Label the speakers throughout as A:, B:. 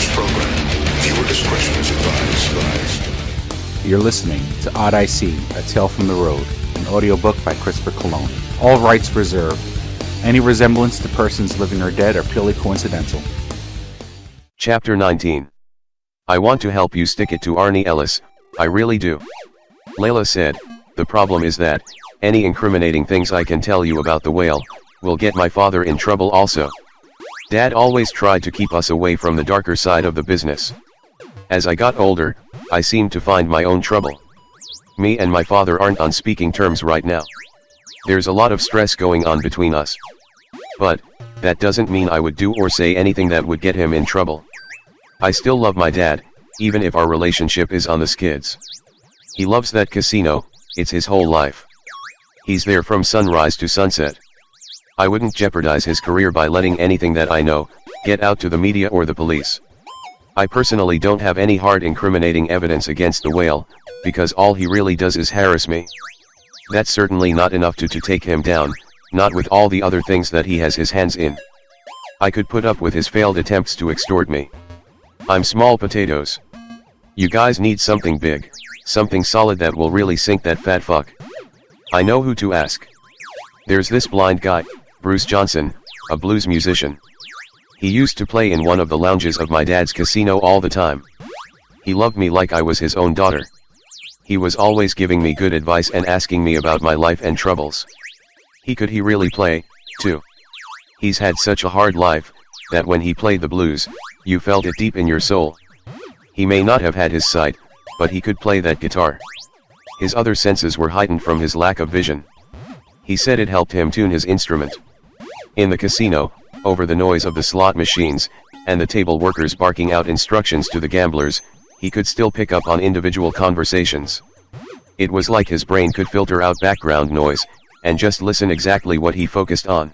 A: this program. Viewer discretion is advised.
B: You're listening to Odyssey, A Tale from the Road, an audiobook by Christopher Cologne. All rights reserved. Any resemblance to persons living or dead are purely coincidental.
C: Chapter 19. I want to help you stick it to Arnie Ellis, I really do. Layla said, the problem is that, any incriminating things I can tell you about the whale, will get my father in trouble also. Dad always tried to keep us away from the darker side of the business. As I got older, I seemed to find my own trouble. Me and my father aren't on speaking terms right now. There's a lot of stress going on between us. But, that doesn't mean I would do or say anything that would get him in trouble. I still love my dad, even if our relationship is on the skids. He loves that casino, it's his whole life. He's there from sunrise to sunset. I wouldn't jeopardize his career by letting anything that I know get out to the media or the police. I personally don't have any hard incriminating evidence against the whale, because all he really does is harass me. That's certainly not enough to take him down, not with all the other things that he has his hands in. I could put up with his failed attempts to extort me. I'm small potatoes. You guys need something big, something solid that will really sink that fat fuck. I know who to ask. There's this blind guy, Bruce Johnson, a blues musician. He used to play in one of the lounges of my dad's casino all the time. He loved me like I was his own daughter. He was always giving me good advice and asking me about my life and troubles. He really play, too. He's had such a hard life, that when he played the blues, you felt it deep in your soul. He may not have had his sight, but he could play that guitar. His other senses were heightened from his lack of vision. He said it helped him tune his instrument. In the casino, over the noise of the slot machines, and the table workers barking out instructions to the gamblers, he could still pick up on individual conversations. It was like his brain could filter out background noise, and just listen exactly what he focused on.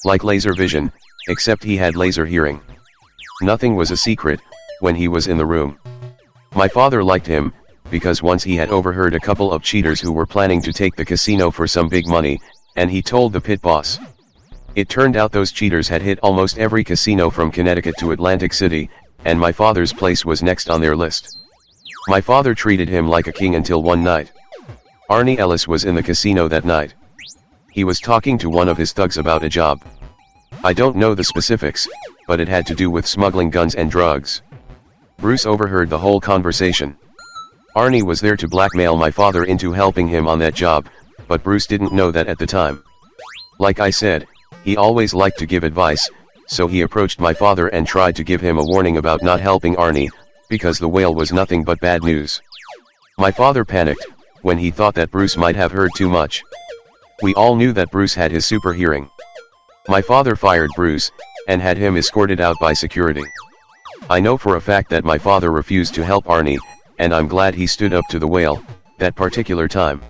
C: Like laser vision, except he had laser hearing. Nothing was a secret, when he was in the room. My father liked him, because once he had overheard a couple of cheaters who were planning to take the casino for some big money, and he told the pit boss. It turned out those cheaters had hit almost every casino from Connecticut to Atlantic City, and my father's place was next on their list. My father treated him like a king until one night. Arnie Ellis was in the casino that night. He was talking to one of his thugs about a job. I don't know the specifics, but it had to do with smuggling guns and drugs. Bruce overheard the whole conversation. Arnie was there to blackmail my father into helping him on that job, but Bruce didn't know that at the time. Like I said, he always liked to give advice, so he approached my father and tried to give him a warning about not helping Arnie, because the whale was nothing but bad news. My father panicked, when he thought that Bruce might have heard too much. We all knew that Bruce had his super hearing. My father fired Bruce, and had him escorted out by security. I know for a fact that my father refused to help Arnie, and I'm glad he stood up to the whale, that particular time.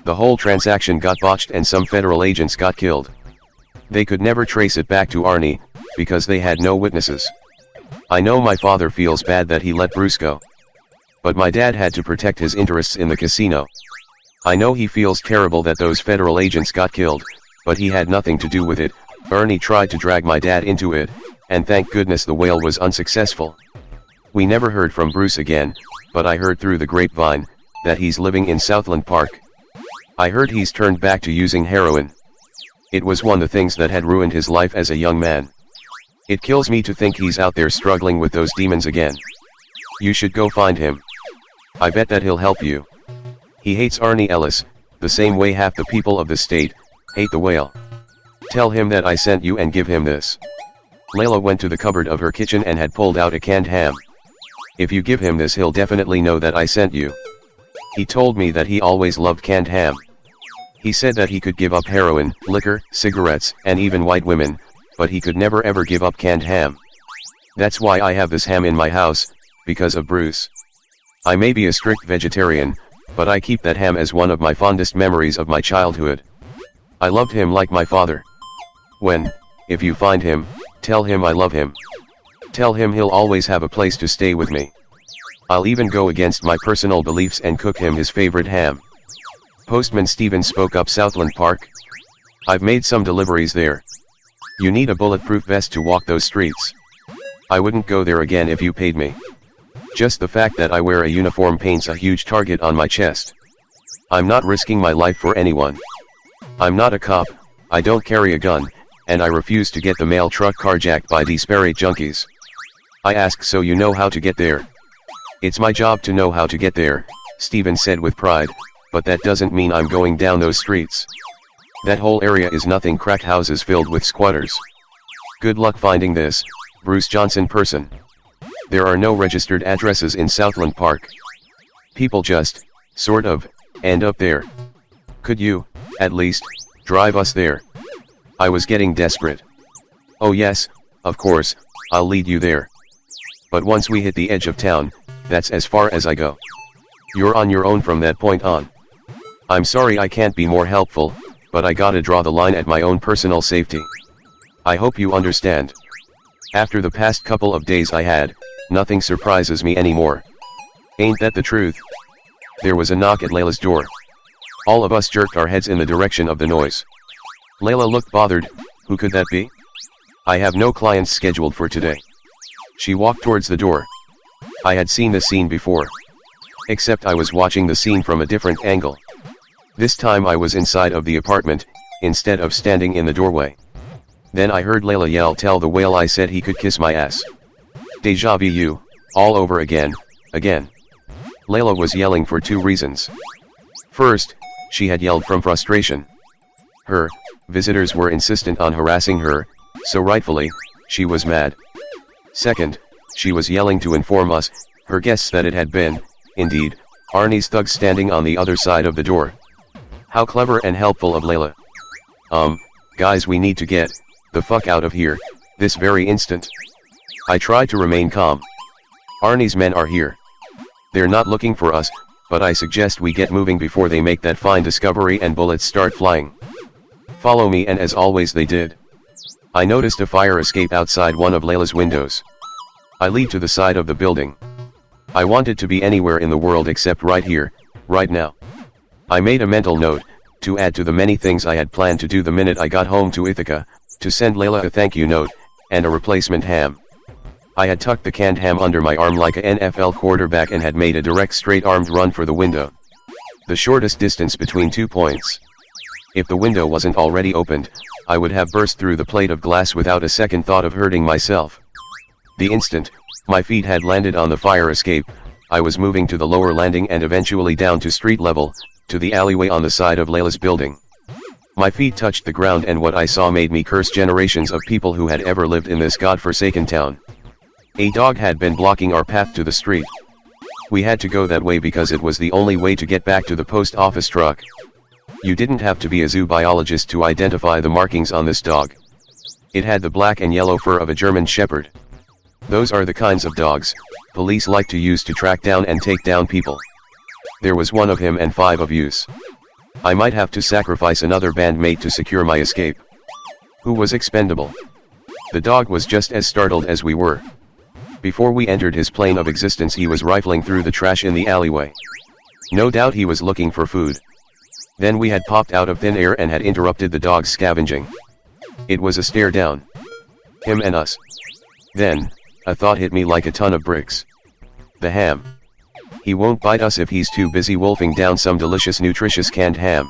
C: The whole transaction got botched and some federal agents got killed. They could never trace it back to Arnie, because they had no witnesses. I know my father feels bad that he let Bruce go. But my dad had to protect his interests in the casino. I know he feels terrible that those federal agents got killed, but he had nothing to do with it. Arnie tried to drag my dad into it, and thank goodness the whale was unsuccessful. We never heard from Bruce again, but I heard through the grapevine, that he's living in Southland Park. I heard he's turned back to using heroin. It was one of the things that had ruined his life as a young man. It kills me to think he's out there struggling with those demons again. You should go find him. I bet that he'll help you. He hates Arnie Ellis, the same way half the people of the state hate the whale. Tell him that I sent you and give him this. Layla went to the cupboard of her kitchen and had pulled out a canned ham. If you give him this, he'll definitely know that I sent you. He told me that he always loved canned ham. He said that he could give up heroin, liquor, cigarettes, and even white women, but he could never ever give up canned ham. That's why I have this ham in my house, because of Bruce. I may be a strict vegetarian, but I keep that ham as one of my fondest memories of my childhood. I loved him like my father. If you find him, tell him I love him. Tell him he'll always have a place to stay with me. I'll even go against my personal beliefs and cook him his favorite ham. Postman Steven spoke up. Southland Park? I've made some deliveries there. You need a bulletproof vest to walk those streets. I wouldn't go there again if you paid me. Just the fact that I wear a uniform paints a huge target on my chest. I'm not risking my life for anyone. I'm not a cop, I don't carry a gun, and I refuse to get the mail truck carjacked by desperate junkies. I ask so you know how to get there. It's my job to know how to get there, Steven said with pride, but that doesn't mean I'm going down those streets. That whole area is nothing crack houses filled with squatters. Good luck finding this, Bruce Johnson person. There are no registered addresses in Southland Park. People just, sort of, end up there. Could you, at least, drive us there? I was getting desperate. Oh yes, of course, I'll lead you there. But once we hit the edge of town, that's as far as I go. You're on your own from that point on. I'm sorry I can't be more helpful, but I gotta draw the line at my own personal safety. I hope you understand. After the past couple of days I had, nothing surprises me anymore. Ain't that the truth? There was a knock at Layla's door. All of us jerked our heads in the direction of the noise. Layla looked bothered. Who could that be? I have no clients scheduled for today. She walked towards the door. I had seen this scene before. Except I was watching the scene from a different angle. This time I was inside of the apartment, instead of standing in the doorway. Then I heard Layla yell, "Tell the whale I said he could kiss my ass." Deja vu, all over again. Layla was yelling for two reasons. First, she had yelled from frustration. Her visitors were insistent on harassing her, so rightfully, she was mad. Second, she was yelling to inform us, her guests, that it had been, indeed, Arnie's thugs standing on the other side of the door. How clever and helpful of Layla. Guys, we need to get the fuck out of here, this very instant. I tried to remain calm. Arnie's men are here. They're not looking for us, but I suggest we get moving before they make that fine discovery and bullets start flying. Follow me, and as always they did. I noticed a fire escape outside one of Layla's windows. I lead to the side of the building. I wanted to be anywhere in the world except right here, right now. I made a mental note, to add to the many things I had planned to do the minute I got home to Ithaca, to send Layla a thank you note, and a replacement ham. I had tucked the canned ham under my arm like a NFL quarterback and had made a direct straight-armed run for the window. The shortest distance between 2 points. If the window wasn't already opened, I would have burst through the plate of glass without a second thought of hurting myself. The instant my feet had landed on the fire escape, I was moving to the lower landing and eventually down to street level, to the alleyway on the side of Layla's building. My feet touched the ground, and what I saw made me curse generations of people who had ever lived in this godforsaken town. A dog had been blocking our path to the street. We had to go that way because it was the only way to get back to the post office truck. You didn't have to be a zoo biologist to identify the markings on this dog. It had the black and yellow fur of a German Shepherd. Those are the kinds of dogs police like to use to track down and take down people. There was one of him and 5 of yous. I might have to sacrifice another bandmate to secure my escape. Who was expendable? The dog was just as startled as we were. Before we entered his plane of existence, he was rifling through the trash in the alleyway. No doubt he was looking for food. Then we had popped out of thin air and had interrupted the dog's scavenging. It was a stare down. Him and us. Then, a thought hit me like a ton of bricks. The ham. He won't bite us if he's too busy wolfing down some delicious nutritious canned ham.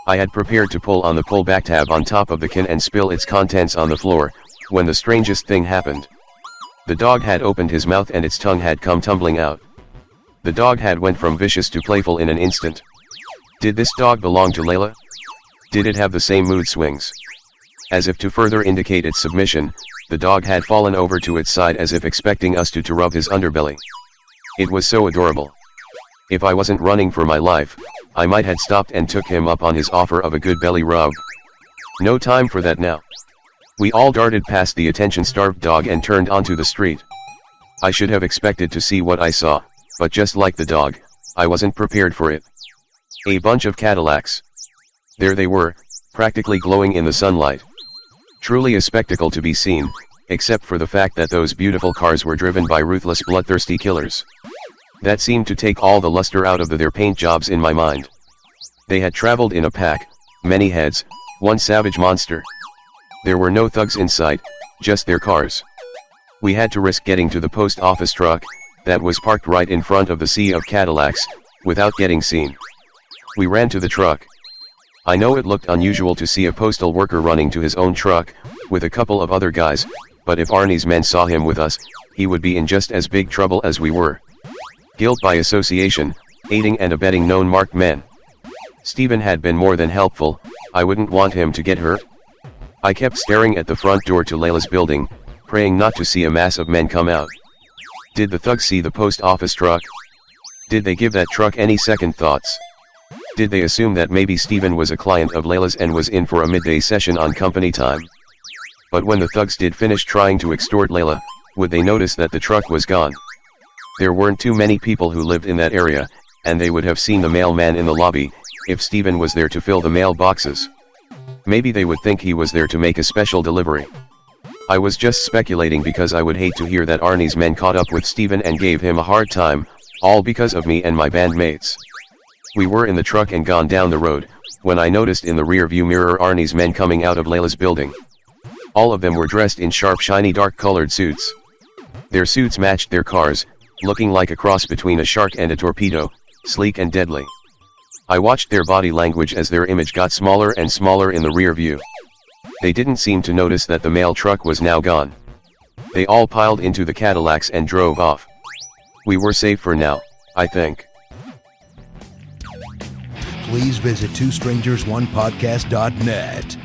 C: I had prepared to pull on the pull-back tab on top of the can and spill its contents on the floor, when the strangest thing happened. The dog had opened his mouth and its tongue had come tumbling out. The dog had went from vicious to playful in an instant. Did this dog belong to Layla? Did it have the same mood swings? As if to further indicate its submission, the dog had fallen over to its side as if expecting us to rub his underbelly. It was so adorable. If I wasn't running for my life, I might had stopped and took him up on his offer of a good belly rub. No time for that now. We all darted past the attention-starved dog and turned onto the street. I should have expected to see what I saw, but just like the dog, I wasn't prepared for it. A bunch of Cadillacs. There they were, practically glowing in the sunlight. Truly a spectacle to be seen, except for the fact that those beautiful cars were driven by ruthless bloodthirsty killers. That seemed to take all the luster out of their paint jobs in my mind. They had traveled in a pack, many heads, one savage monster. There were no thugs in sight, just their cars. We had to risk getting to the post office truck, that was parked right in front of the sea of Cadillacs, without getting seen. We ran to the truck. I know it looked unusual to see a postal worker running to his own truck, with a couple of other guys, but if Arnie's men saw him with us, he would be in just as big trouble as we were. Guilt by association, aiding and abetting known marked men. Stephen had been more than helpful, I wouldn't want him to get hurt. I kept staring at the front door to Layla's building, praying not to see a mass of men come out. Did the thugs see the post office truck? Did they give that truck any second thoughts? Did they assume that maybe Stephen was a client of Layla's and was in for a midday session on company time? But when the thugs did finish trying to extort Layla, would they notice that the truck was gone? There weren't too many people who lived in that area, and they would have seen the mailman in the lobby, if Stephen was there to fill the mail boxes. Maybe they would think he was there to make a special delivery. I was just speculating because I would hate to hear that Arnie's men caught up with Stephen and gave him a hard time, all because of me and my bandmates. We were in the truck and gone down the road, when I noticed in the rear view mirror Arnie's men coming out of Layla's building. All of them were dressed in sharp shiny dark colored suits. Their suits matched their cars, looking like a cross between a shark and a torpedo, sleek and deadly. I watched their body language as their image got smaller and smaller in the rear view. They didn't seem to notice that the mail truck was now gone. They all piled into the Cadillacs and drove off. We were safe for now, I think.
D: Please visit twostrangersonePodcast.net.